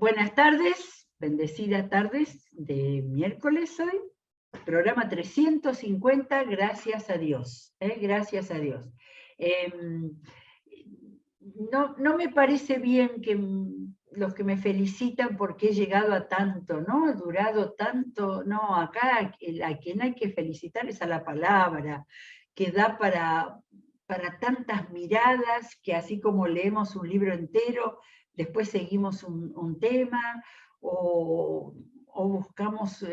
Buenas tardes, bendecidas tardes de miércoles hoy, programa 350, gracias a Dios, gracias a Dios. No me parece bien que los que me felicitan porque he llegado a tanto, ¿no? He durado tanto, no, acá a quien hay que felicitar es a la palabra, que da para tantas miradas, que así como leemos un libro entero, después seguimos un tema, o buscamos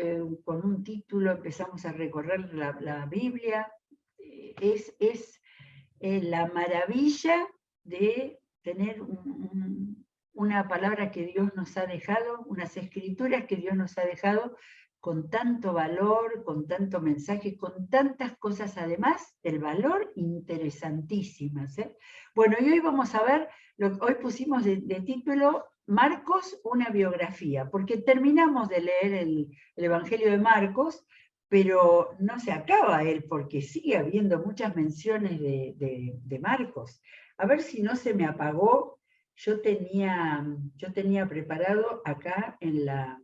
con un título, empezamos a recorrer la Biblia. Es la maravilla de tener una palabra que Dios nos ha dejado, unas escrituras que Dios nos ha dejado con tanto valor, con tanto mensaje, con tantas cosas además del valor interesantísimas. Bueno, y hoy vamos a ver, hoy pusimos de título Marcos, una biografía, porque terminamos de leer el Evangelio de Marcos, pero no se acaba él, porque sigue habiendo muchas menciones de Marcos. A ver si no se me apagó. Yo tenía preparado acá en la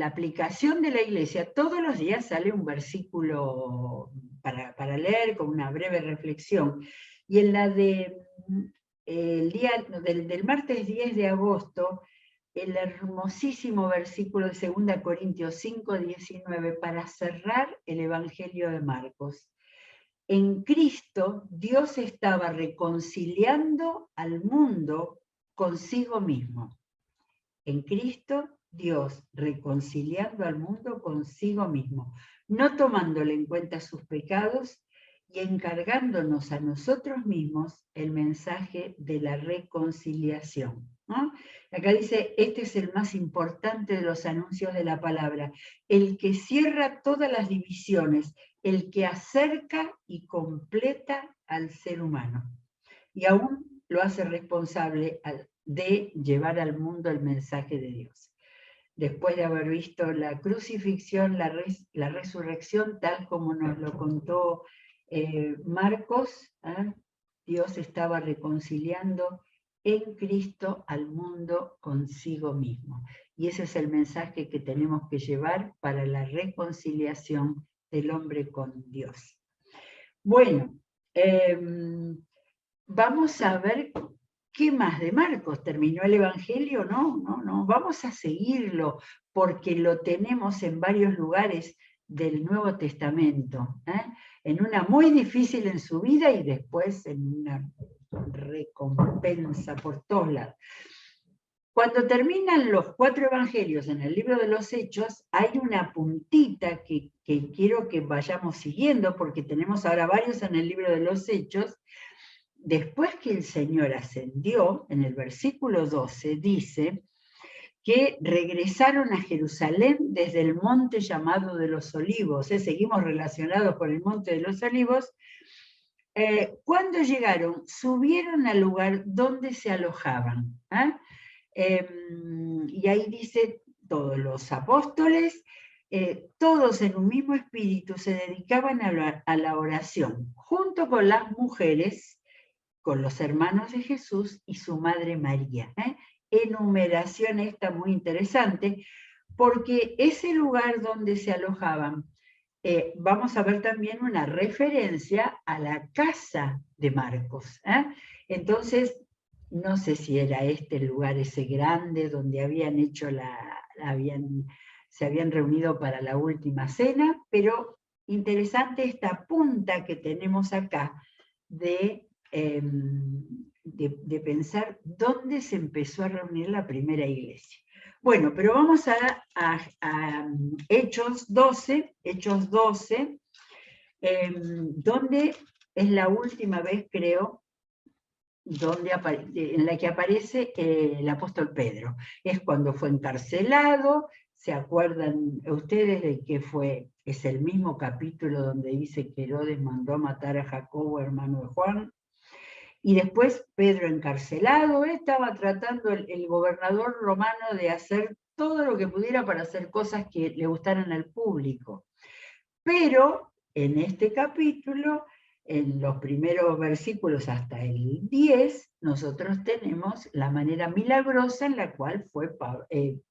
aplicación de la iglesia, todos los días sale un versículo para leer con una breve reflexión. Y en la el día del martes 10 de agosto, el hermosísimo versículo de 2 Corintios 5, 19, para cerrar el Evangelio de Marcos. En Cristo, Dios estaba reconciliando al mundo consigo mismo. En Cristo, Dios reconciliando al mundo consigo mismo, no tomándole en cuenta sus pecados y encargándonos a nosotros mismos el mensaje de la reconciliación, ¿no? Acá dice, este es el más importante de los anuncios de la palabra, el que cierra todas las divisiones, el que acerca y completa al ser humano. Y aún lo hace responsable de llevar al mundo el mensaje de Dios. Después de haber visto la crucifixión, la resurrección, tal como nos lo contó Marcos, Dios estaba reconciliando en Cristo al mundo consigo mismo. Y ese es el mensaje que tenemos que llevar para la reconciliación del hombre con Dios. Bueno, vamos a ver qué más de Marcos. ¿Terminó el Evangelio? No, vamos a seguirlo porque lo tenemos en varios lugares del Nuevo Testamento, en una muy difícil en su vida y después en una recompensa por todos lados. Cuando terminan los 4 evangelios en el libro de los Hechos, hay una puntita que quiero que vayamos siguiendo, porque tenemos ahora varios en el libro de los Hechos. Después que el Señor ascendió, en el versículo 12, dice que regresaron a Jerusalén desde el monte llamado de los Olivos. Seguimos relacionados con el monte de los Olivos. Cuando llegaron, subieron al lugar donde se alojaban. Y ahí dice, todos los apóstoles, todos en un mismo espíritu se dedicaban a la oración, junto con las mujeres, con los hermanos de Jesús y su madre María. Enumeración esta muy interesante, porque ese lugar donde se alojaban, vamos a ver también una referencia a la casa de Marcos. Entonces, no sé si era este el lugar ese grande donde habían hecho se habían reunido para la última cena, pero interesante esta punta que tenemos acá de pensar dónde se empezó a reunir la primera iglesia. Bueno, pero vamos a Hechos 12, donde es la última vez, creo, en la que aparece el apóstol Pedro. Es cuando fue encarcelado. ¿Se acuerdan ustedes de que es el mismo capítulo donde dice que Herodes mandó a matar a Jacobo, hermano de Juan? Y después Pedro encarcelado, estaba tratando el gobernador romano de hacer todo lo que pudiera para hacer cosas que le gustaran al público. Pero en este capítulo en los primeros versículos hasta el 10, nosotros tenemos la manera milagrosa en la cual fue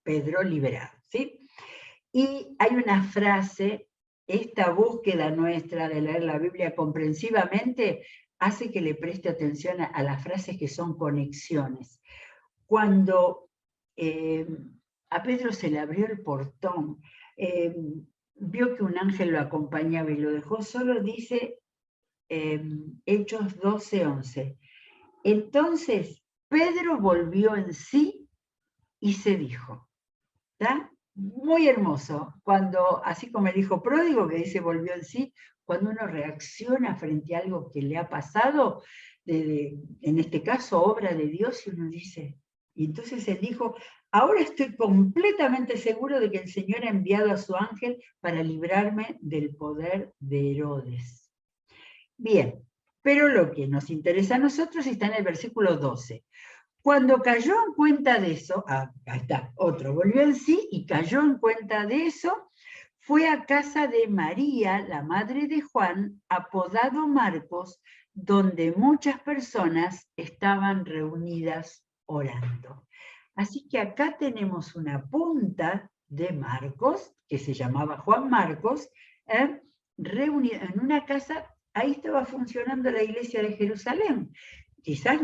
Pedro liberado, ¿sí? Y hay una frase, esta búsqueda nuestra de leer la Biblia comprensivamente hace que le preste atención a las frases que son conexiones. Cuando a Pedro se le abrió el portón, vio que un ángel lo acompañaba y lo dejó solo, dice Hechos 12:11. Entonces Pedro volvió en sí y se dijo, ¿está? Muy hermoso, cuando, así como el hijo pródigo que dice volvió en sí, cuando uno reacciona frente a algo que le ha pasado, en este caso obra de Dios, y uno dice, y entonces él dijo, ahora estoy completamente seguro de que el Señor ha enviado a su ángel para librarme del poder de Herodes. Bien, pero lo que nos interesa a nosotros está en el versículo 12. Cuando cayó en cuenta de eso, acá está, otro, volvió en sí y cayó en cuenta de eso, fue a casa de María, la madre de Juan, apodado Marcos, donde muchas personas estaban reunidas orando. Así que acá tenemos una punta de Marcos, que se llamaba Juan Marcos, reunida en una casa. Ahí estaba funcionando la iglesia de Jerusalén. Quizás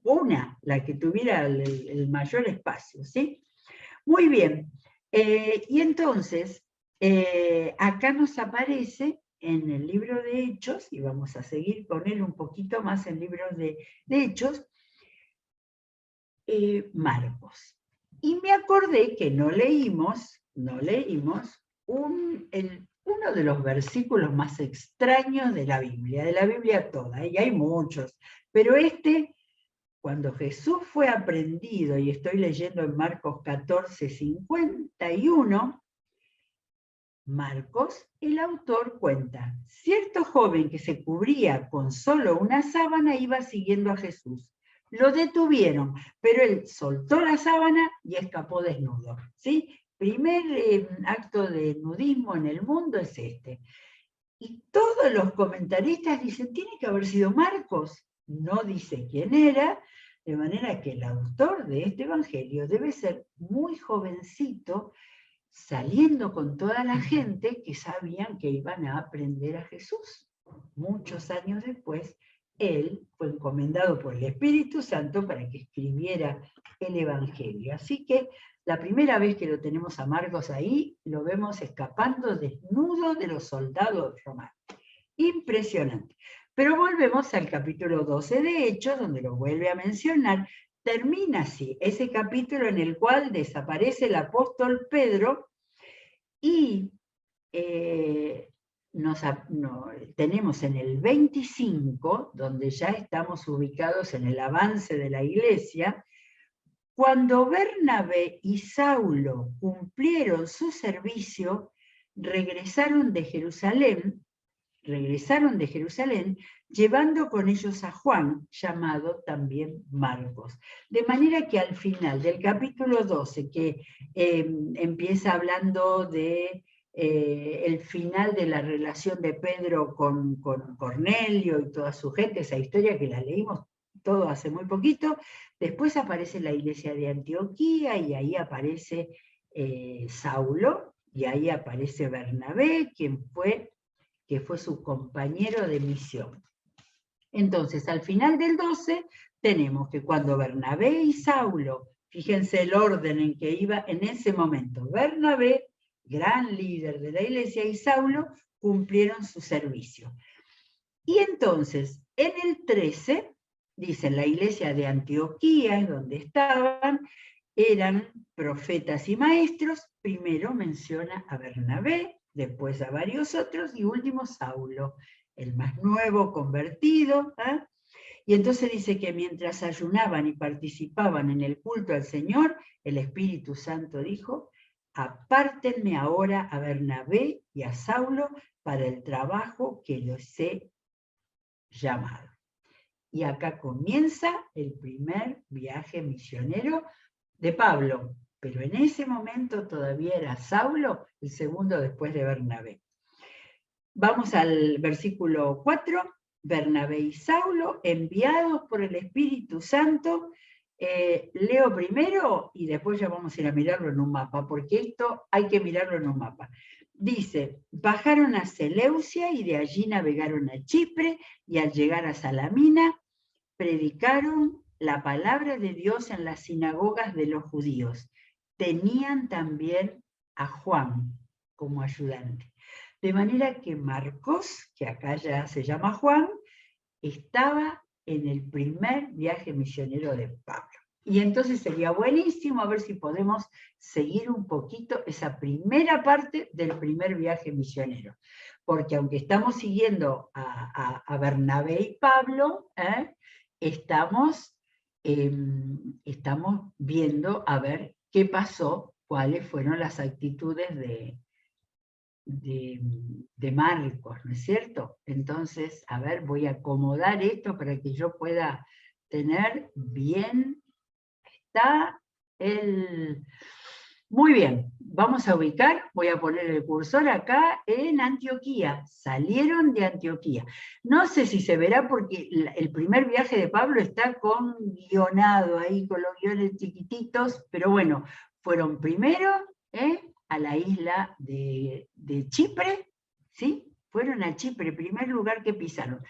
una, la que tuviera el mayor espacio, ¿sí? Muy bien. Y entonces, acá nos aparece en el libro de Hechos, y vamos a seguir con él un poquito más en libros de Hechos, Marcos. Y me acordé que no leímos uno de los versículos más extraños de la Biblia toda, y hay muchos, pero cuando Jesús fue aprendido, y estoy leyendo en Marcos 14:51, Marcos, el autor cuenta, cierto joven que se cubría con solo una sábana iba siguiendo a Jesús. Lo detuvieron, pero él soltó la sábana y escapó desnudo, ¿sí? Primer acto de nudismo en el mundo es este. Y todos los comentaristas dicen, tiene que haber sido Marcos. No dice quién era, de manera que el autor de este evangelio debe ser muy jovencito, saliendo con toda la gente que sabían que iban a aprender a Jesús. Muchos años después, él fue encomendado por el Espíritu Santo para que escribiera el Evangelio. Así que la primera vez que lo tenemos a Marcos ahí, lo vemos escapando desnudo de los soldados romanos. Impresionante. Pero volvemos al capítulo 12 de Hechos, donde lo vuelve a mencionar. Termina así, ese capítulo en el cual desaparece el apóstol Pedro y tenemos en el 25, donde ya estamos ubicados en el avance de la iglesia, cuando Bernabé y Saulo cumplieron su servicio, regresaron de Jerusalén, llevando con ellos a Juan, llamado también Marcos. De manera que al final del capítulo 12, que empieza hablando de el final de la relación de Pedro con Cornelio y toda su gente, esa historia que la leímos todo hace muy poquito, después aparece la iglesia de Antioquía y ahí aparece Saulo, y ahí aparece Bernabé, que fue su compañero de misión. Entonces, al final del 12, tenemos que cuando Bernabé y Saulo, fíjense el orden en que iba en ese momento, Bernabé, gran líder de la iglesia, y Saulo cumplieron su servicio. Y entonces, en el 13, dicen la iglesia de Antioquía, es donde estaban, eran profetas y maestros. Primero menciona a Bernabé, después a varios otros, y último Saulo, el más nuevo convertido. Y entonces dice que mientras ayunaban y participaban en el culto al Señor, el Espíritu Santo dijo, apártenme ahora a Bernabé y a Saulo para el trabajo que los he llamado. Y acá comienza el primer viaje misionero de Pablo, pero en ese momento todavía era Saulo, el segundo después de Bernabé. Vamos al versículo 4. Bernabé y Saulo, enviados por el Espíritu Santo. Leo primero y después ya vamos a ir a mirarlo en un mapa, porque esto hay que mirarlo en un mapa. Dice, bajaron a Seleucia y de allí navegaron a Chipre, y al llegar a Salamina, predicaron la palabra de Dios en las sinagogas de los judíos. Tenían también a Juan como ayudante. De manera que Marcos, que acá ya se llama Juan, estaba en el primer viaje misionero de Pablo. Y entonces sería buenísimo a ver si podemos seguir un poquito esa primera parte del primer viaje misionero. Porque aunque estamos siguiendo a Bernabé y Pablo, estamos viendo a ver qué pasó, cuáles fueron las actitudes de Marcos, ¿no es cierto? Entonces, a ver, voy a acomodar esto para que yo pueda tener bien, está el... Muy bien, vamos a ubicar, voy a poner el cursor acá en Antioquía, salieron de Antioquía. No sé si se verá porque el primer viaje de Pablo está con guionado ahí, con los guiones chiquititos, pero bueno, fueron primero a la isla de Chipre, ¿sí? Fueron a Chipre, primer lugar que pisaron.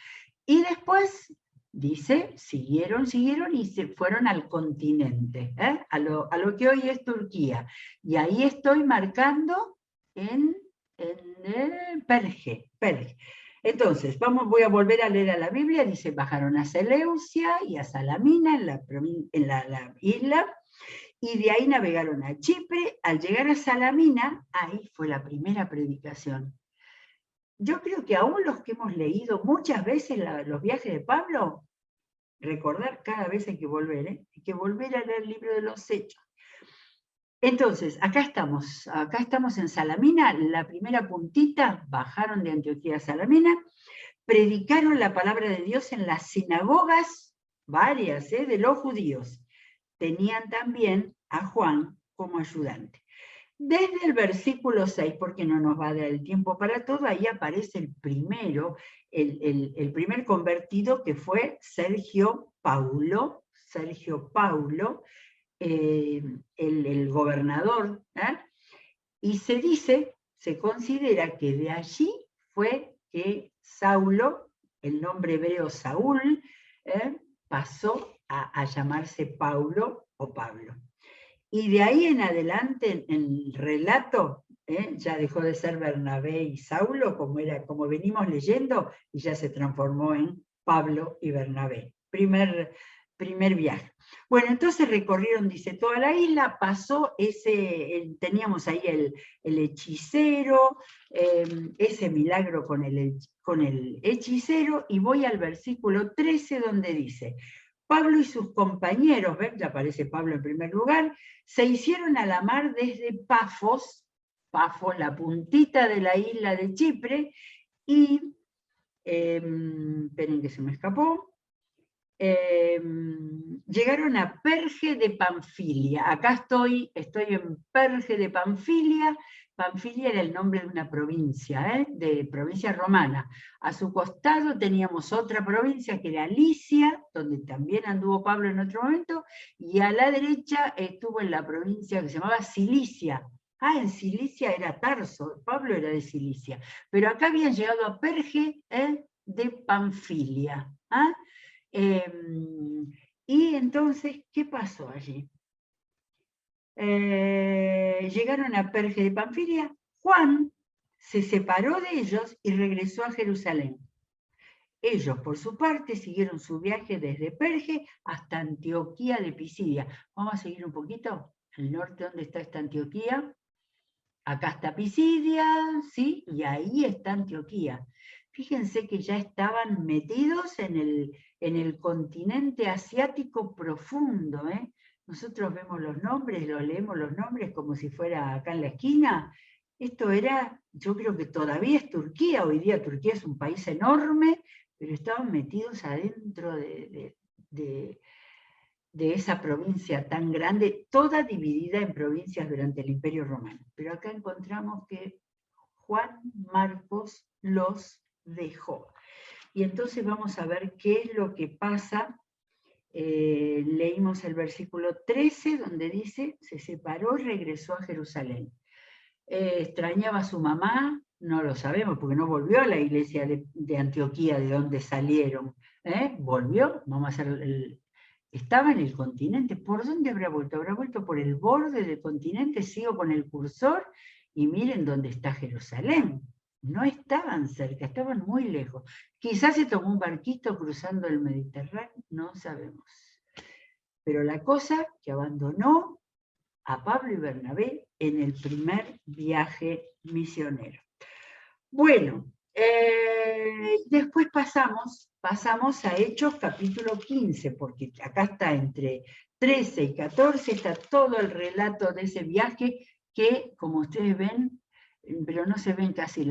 Y después, dice, siguieron y se fueron al continente, a lo que hoy es Turquía. Y ahí estoy marcando en Perge. Entonces, voy a volver a leer a la Biblia, dice, bajaron a Seleucia y a Salamina, en la isla, y de ahí navegaron a Chipre. Al llegar a Salamina, ahí fue la primera predicación. Yo creo que aún los que hemos leído muchas veces los viajes de Pablo, recordar cada vez hay que volver a leer el libro de los Hechos. Entonces, acá estamos en Salamina, la primera puntita, bajaron de Antioquía a Salamina, predicaron la palabra de Dios en las sinagogas, varias, de los judíos. Tenían también a Juan como ayudante. Desde el versículo 6, porque no nos va a dar el tiempo para todo, ahí aparece el primero, el primer convertido, que fue Sergio Paulo, el gobernador, y se considera que de allí fue que Saulo, el nombre hebreo Saúl, pasó a llamarse Paulo o Pablo. Y de ahí en adelante, en el relato, ya dejó de ser Bernabé y Saulo, como venimos leyendo, y ya se transformó en Pablo y Bernabé. Primer viaje. Bueno, entonces recorrieron, dice, toda la isla, pasó teníamos ahí el hechicero, ese milagro con el hechicero, y voy al versículo 13 donde dice, Pablo y sus compañeros, ¿ven? Ya aparece Pablo en primer lugar, se hicieron a la mar desde Pafos, la puntita de la isla de Chipre, y, esperen que se me escapó, llegaron a Perge de Panfilia. Acá estoy en Perge de Panfilia. Panfilia era el nombre de una provincia, de provincia romana. A su costado teníamos otra provincia que era Licia, donde también anduvo Pablo en otro momento, y a la derecha estuvo en la provincia que se llamaba Cilicia. En Cilicia era Tarso, Pablo era de Cilicia. Pero acá habían llegado a Perge de Panfilia. Y entonces, ¿qué pasó allí? Llegaron a Perge de Panfilia, Juan se separó de ellos y regresó a Jerusalén. Ellos, por su parte, siguieron su viaje desde Perge hasta Antioquía de Pisidia. Vamos a seguir un poquito al norte. ¿Dónde está esta Antioquía? Acá está Pisidia, ¿sí? Y ahí está Antioquía. Fíjense que ya estaban metidos en el continente asiático profundo, Nosotros vemos los nombres, leemos los nombres como si fuera acá en la esquina. Esto era, yo creo que todavía es Turquía, hoy día Turquía es un país enorme, pero estaban metidos adentro de esa provincia tan grande, toda dividida en provincias durante el Imperio Romano. Pero acá encontramos que Juan Marcos los dejó. Y entonces vamos a ver qué es lo que pasa. Leímos el versículo 13, donde dice, se separó y regresó a Jerusalén. ¿Extrañaba a su mamá? No lo sabemos, porque no volvió a la iglesia de Antioquía, de donde salieron. ¿Volvió? Vamos a hacer estaba en el continente. ¿Por dónde habrá vuelto? ¿Habrá vuelto por el borde del continente? Sigo con el cursor y miren dónde está Jerusalén. No estaban cerca, estaban muy lejos. Quizás se tomó un barquito cruzando el Mediterráneo, no sabemos. Pero la cosa que abandonó a Pablo y Bernabé en el primer viaje misionero. Bueno, después pasamos a Hechos capítulo 15, porque acá está entre 13 y 14, está todo el relato de ese viaje que, como ustedes ven, pero no se ven casi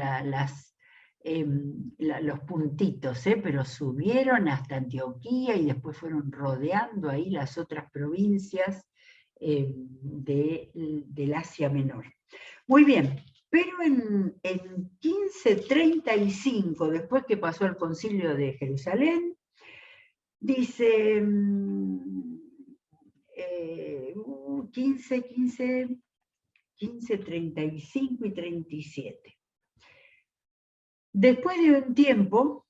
los puntitos, pero subieron hasta Antioquía y después fueron rodeando ahí las otras provincias del Asia Menor. Muy bien, pero en 1535, después que pasó el concilio de Jerusalén, dice 15, 35 y 37. Después de un tiempo,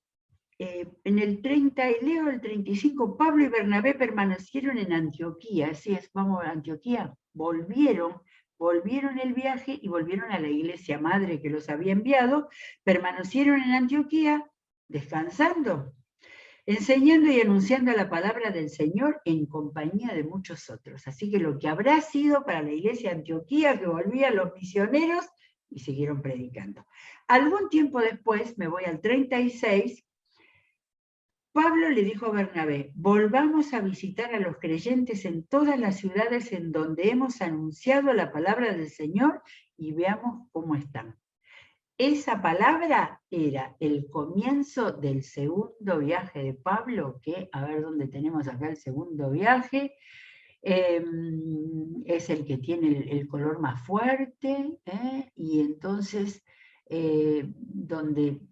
en el 30, y leo el 35, Pablo y Bernabé permanecieron en Antioquía, así es, vamos a Antioquía, volvieron el viaje y volvieron a la iglesia madre que los había enviado, permanecieron en Antioquía, descansando, enseñando y anunciando la palabra del Señor en compañía de muchos otros. Así que lo que habrá sido para la iglesia de Antioquía, que volvían los misioneros y siguieron predicando. Algún tiempo después, me voy al 36, Pablo le dijo a Bernabé, volvamos a visitar a los creyentes en todas las ciudades en donde hemos anunciado la palabra del Señor y veamos cómo están. Esa palabra era el comienzo del segundo viaje de Pablo, que, a ver dónde tenemos acá el segundo viaje, es el que tiene el color más fuerte, y entonces, donde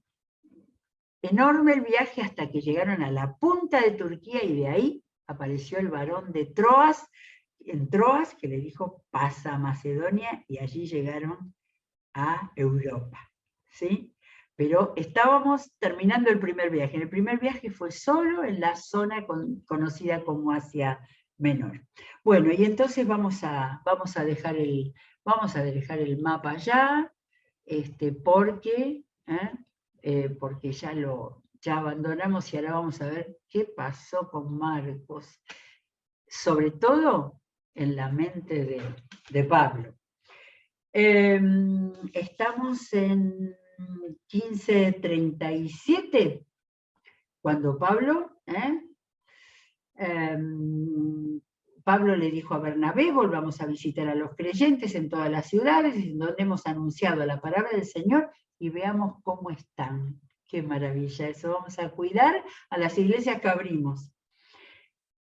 enorme el viaje hasta que llegaron a la punta de Turquía y de ahí apareció el varón de Troas, en Troas, que le dijo, pasa a Macedonia, y allí llegaron a Europa, ¿sí? Pero estábamos terminando el primer viaje. El primer viaje fue solo en la zona conocida como Asia Menor. Bueno, y entonces vamos a dejar el mapa allá, porque ya abandonamos y ahora vamos a ver qué pasó con Marcos, sobre todo en la mente de Pablo. Estamos en 1537, cuando Pablo le dijo a Bernabé, volvamos a visitar a los creyentes en todas las ciudades en donde hemos anunciado la palabra del Señor y veamos cómo están. Qué maravilla eso, vamos a cuidar a las iglesias que abrimos.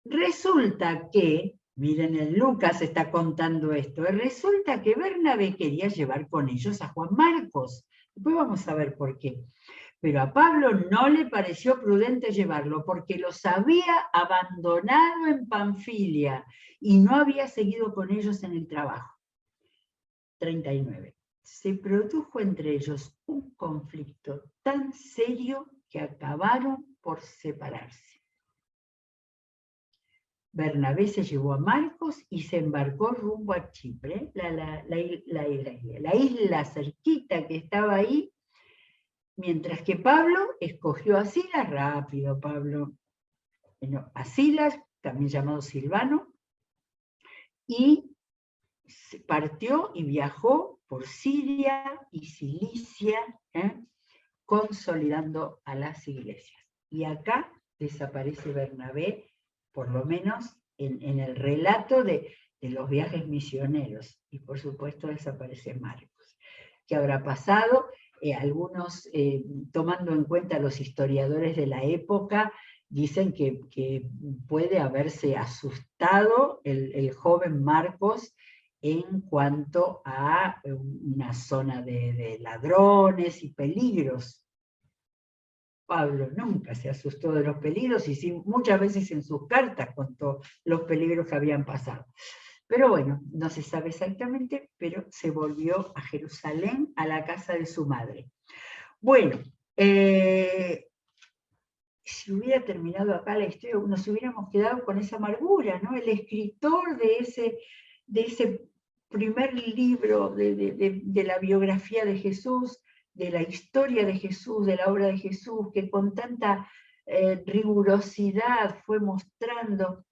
Resulta que, miren, en Lucas está contando esto, resulta que Bernabé quería llevar con ellos a Juan Marcos. Después vamos a ver por qué. Pero a Pablo no le pareció prudente llevarlo porque los había abandonado en Panfilia y no había seguido con ellos en el trabajo. 39. Se produjo entre ellos un conflicto tan serio que acabaron por separarse. Bernabé se llevó a Marcos y se embarcó rumbo a Chipre, la isla cerquita que estaba ahí, mientras que Pablo escogió a Silas, rápido Pablo, a Silas, también llamado Silvano, y partió y viajó por Siria y Cilicia, consolidando a las iglesias. Y acá desaparece Bernabé, por lo menos en el relato de los viajes misioneros, y por supuesto desaparece Marcos. ¿Qué habrá pasado? Algunos, tomando en cuenta los historiadores de la época, dicen que puede haberse asustado el joven Marcos en cuanto a una zona de ladrones y peligros. Pablo nunca se asustó de los peligros y sí, muchas veces en sus cartas contó los peligros que habían pasado. Pero bueno, no se sabe exactamente, pero se volvió a Jerusalén, a la casa de su madre. Bueno, si hubiera terminado acá la historia, nos hubiéramos quedado con esa amargura, ¿no? El escritor de ese primer libro de la biografía de Jesús, de la historia de Jesús, de la obra de Jesús, que con tanta rigurosidad fue mostrando.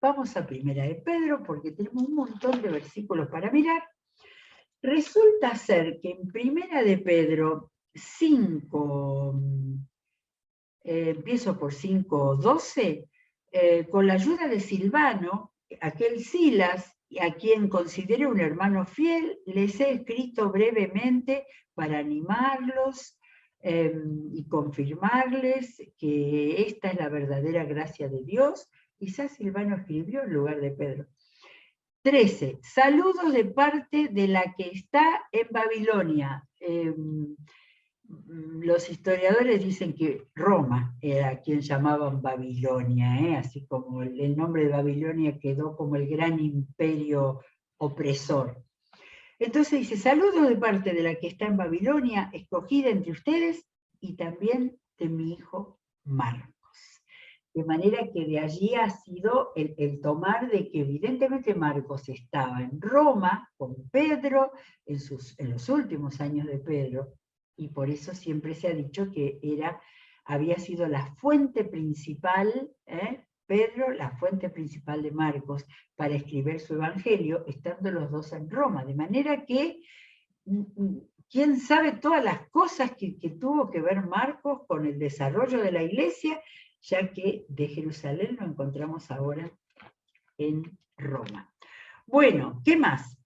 Vamos a Primera de Pedro, porque tenemos un montón de versículos para mirar. Resulta ser que en Primera de Pedro 5, empiezo por 5:12, con la ayuda de Silvano, aquel Silas, a quien considero un hermano fiel, les he escrito brevemente para animarlos y confirmarles que esta es la verdadera gracia de Dios. Quizás Silvano escribió en lugar de Pedro. 13. Saludos de parte de la que está en Babilonia. Los historiadores dicen que Roma era quien llamaban Babilonia, así como el nombre de Babilonia quedó como el gran imperio opresor. Entonces dice, saludos de parte de la que está en Babilonia, escogida entre ustedes, y también de mi hijo Marcos. De manera que de allí ha sido el tomar de que evidentemente Marcos estaba en Roma con Pedro, en los últimos años de Pedro, y por eso siempre se ha dicho que había sido la fuente principal, Pedro, la fuente principal de Marcos para escribir su evangelio, estando los dos en Roma. De manera que, quién sabe todas las cosas que tuvo que ver Marcos con el desarrollo de la iglesia, ya que de Jerusalén lo encontramos ahora en Roma. Bueno, ¿qué más?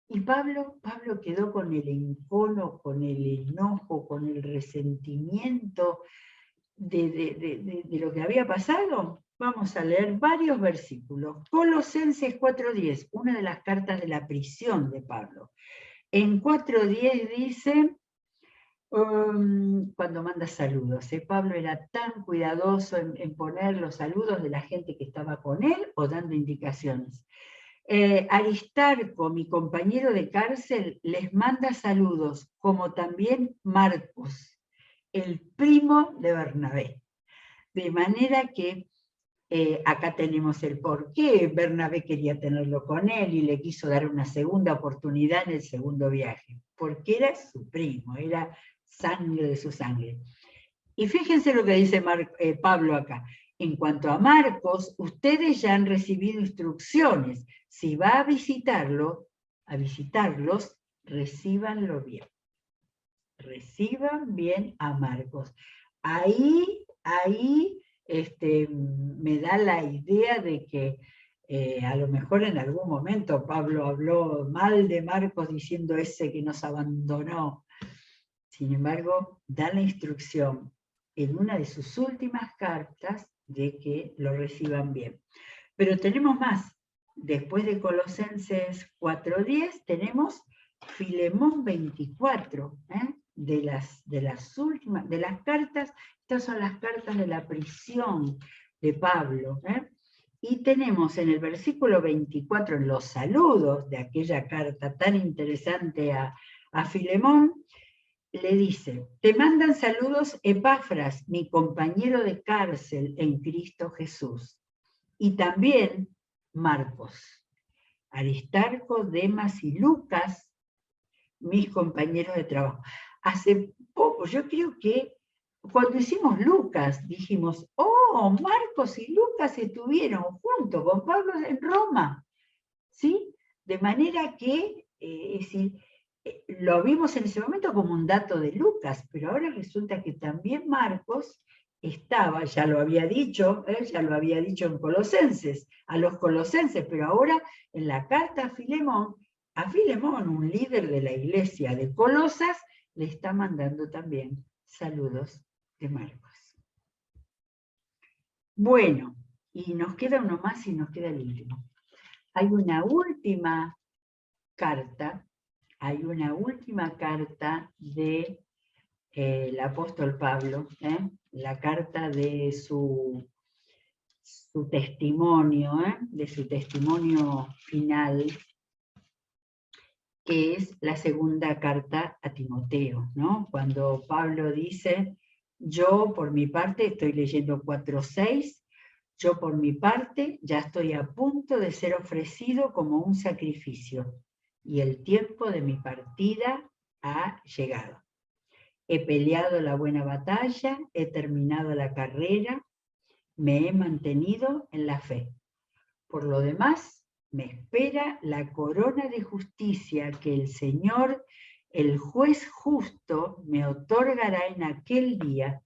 Y Pablo quedó con el encono, con el enojo, con el resentimiento de lo que había pasado. Vamos a leer varios versículos. Colosenses 4:10, una de las cartas de la prisión de Pablo. En 4:10 dice, cuando manda saludos, Pablo era tan cuidadoso en poner los saludos de la gente que estaba con él o dando indicaciones. Aristarco, mi compañero de cárcel, les manda saludos, como también Marcos, el primo de Bernabé. De manera que acá tenemos el por qué Bernabé quería tenerlo con él y le quiso dar una segunda oportunidad en el segundo viaje, porque era su primo, era sangre de su sangre. Y fíjense lo que dice Pablo acá. En cuanto a Marcos, ustedes ya han recibido instrucciones. Si va a visitarlos, recíbanlo bien. Reciban bien a Marcos. Ahí me da la idea de que a lo mejor en algún momento Pablo habló mal de Marcos diciendo ese que nos abandonó. Sin embargo, da la instrucción en una de sus últimas cartas de que lo reciban bien. Pero tenemos más. Después de Colosenses 4:10 tenemos Filemón 24, de las últimas, de las cartas. Estas son las cartas de la prisión de Pablo. Y tenemos en el versículo 24, en los saludos de aquella carta tan interesante a Filemón, le dice, te mandan saludos Epafras, mi compañero de cárcel en Cristo Jesús. Y también Marcos, Aristarco, Demas y Lucas, mis compañeros de trabajo. Hace poco, yo creo que cuando hicimos Lucas, dijimos, oh, Marcos y Lucas estuvieron juntos con Pablo en Roma. ¿Sí? De manera que, lo vimos en ese momento como un dato de Lucas, pero ahora resulta que también Marcos estaba, ya lo había dicho en Colosenses, a los colosenses, pero ahora en la carta a Filemón, un líder de la iglesia de Colosas, le está mandando también saludos de Marcos. Bueno, y nos queda uno más y nos queda el último. hay una última carta, del apóstol Pablo, la carta de su testimonio, de su testimonio final, que es la segunda carta a Timoteo, ¿no? Cuando Pablo dice, yo por mi parte, estoy leyendo 4:6, yo por mi parte ya estoy a punto de ser ofrecido como un sacrificio, y el tiempo de mi partida ha llegado. He peleado la buena batalla, he terminado la carrera, me he mantenido en la fe. Por lo demás, me espera la corona de justicia que el Señor, el juez justo, me otorgará en aquel día,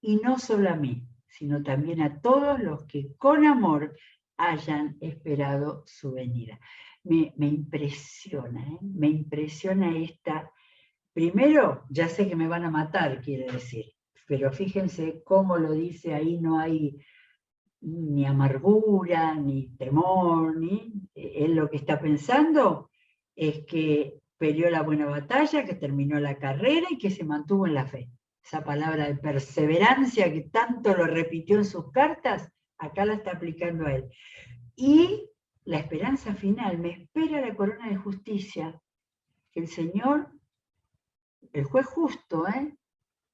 y no solo a mí, sino también a todos los que con amor hayan esperado su venida. Me impresiona, me impresiona esta. Primero, ya sé que me van a matar, quiere decir, pero fíjense cómo lo dice ahí, no hay ni amargura, ni temor, él lo que está pensando es que peleó la buena batalla, que terminó la carrera y que se mantuvo en la fe. Esa palabra de perseverancia que tanto lo repitió en sus cartas, acá la está aplicando a él. Y la esperanza final, me espera la corona de justicia, que el Señor, el juez justo,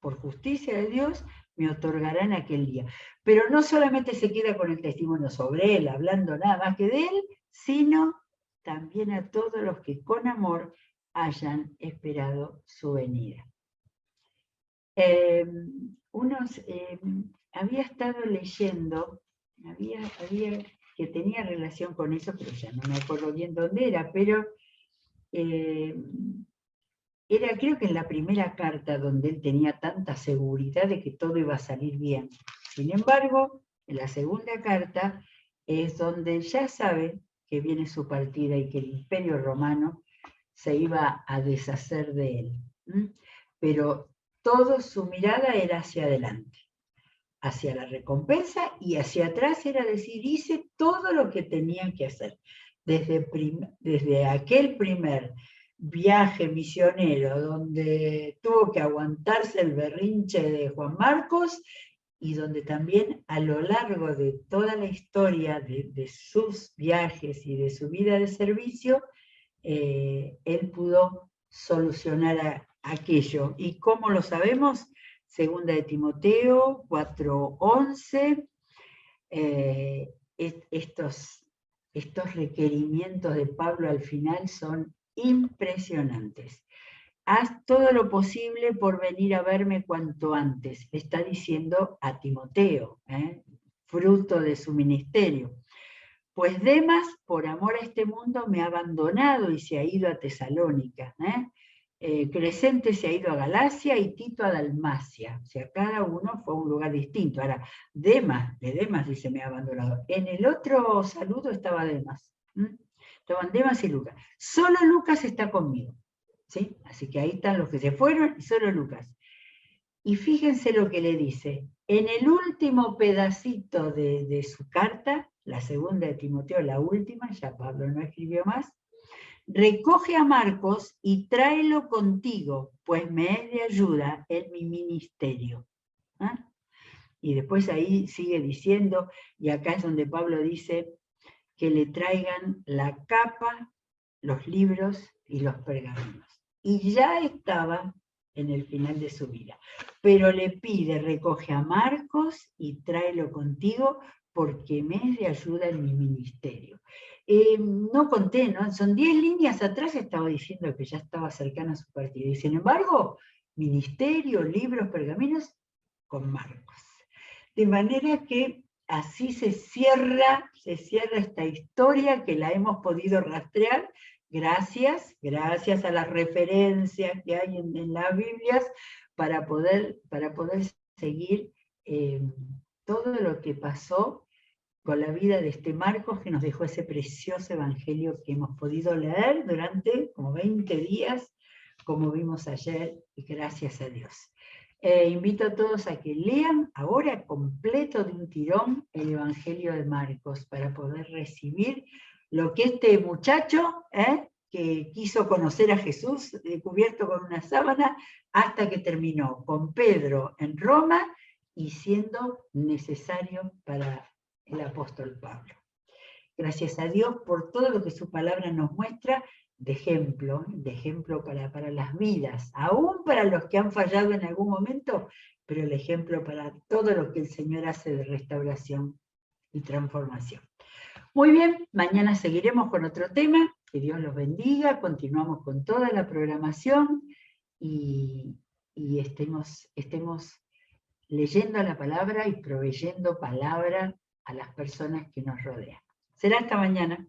por justicia de Dios, me otorgará en aquel día. Pero no solamente se queda con el testimonio sobre él, hablando nada más que de él, sino también a todos los que con amor hayan esperado su venida. Había estado leyendo, que tenía relación con eso, pero ya no me acuerdo bien dónde era, pero creo que en la primera carta donde él tenía tanta seguridad de que todo iba a salir bien. Sin embargo, en la segunda carta es donde ya sabe que viene su partida y que el Imperio Romano se iba a deshacer de él. Pero toda su mirada era hacia adelante, hacia la recompensa, y hacia atrás era decir, hice todo lo que tenía que hacer. Desde aquel primer viaje misionero, donde tuvo que aguantarse el berrinche de Juan Marcos, y donde también a lo largo de toda la historia de sus viajes y de su vida de servicio, él pudo solucionar aquello. ¿Y cómo lo sabemos? Segunda de Timoteo 4:11, estos requerimientos de Pablo al final son impresionantes. Haz todo lo posible por venir a verme cuanto antes, le está diciendo a Timoteo, fruto de su ministerio. Pues Demas, por amor a este mundo, me ha abandonado y se ha ido a Tesalónica. Crescente se ha ido a Galacia y Tito a Dalmacia. O sea, cada uno fue a un lugar distinto. Ahora, Demas dice, me ha abandonado. En el otro saludo estaba Demas. Estaban Demas y Lucas. Solo Lucas está conmigo. ¿Sí? Así que ahí están los que se fueron y solo Lucas. Y fíjense lo que le dice. En el último pedacito de su carta, la segunda de Timoteo, la última, ya Pablo no escribió más, recoge a Marcos y tráelo contigo, pues me es de ayuda en mi ministerio. Y después ahí sigue diciendo, y acá es donde Pablo dice, que le traigan la capa, los libros y los pergaminos. Y ya estaba en el final de su vida. Pero le pide, recoge a Marcos y tráelo contigo, porque me es de ayuda en mi ministerio. No conté, ¿no? Son 10 líneas atrás, estaba diciendo que ya estaba cercana a su partida. Y sin embargo, ministerio, libros, pergaminos, con Marcos. De manera que así se cierra esta historia que la hemos podido rastrear gracias a las referencias que hay en las Biblias para poder seguir todo lo que pasó con la vida de este Marcos, que nos dejó ese precioso evangelio que hemos podido leer durante como 20 días, como vimos ayer, y gracias a Dios. Invito a todos a que lean ahora completo de un tirón el Evangelio de Marcos para poder recibir lo que este muchacho, que quiso conocer a Jesús cubierto con una sábana, hasta que terminó con Pedro en Roma y siendo necesario para el apóstol Pablo. Gracias a Dios por todo lo que su palabra nos muestra de ejemplo para las vidas, aún para los que han fallado en algún momento, pero el ejemplo para todo lo que el Señor hace de restauración y transformación. Muy bien, mañana seguiremos con otro tema. Que Dios los bendiga. Continuamos con toda la programación y estemos leyendo la palabra y proveyendo palabra a las personas que nos rodean. Será hasta mañana.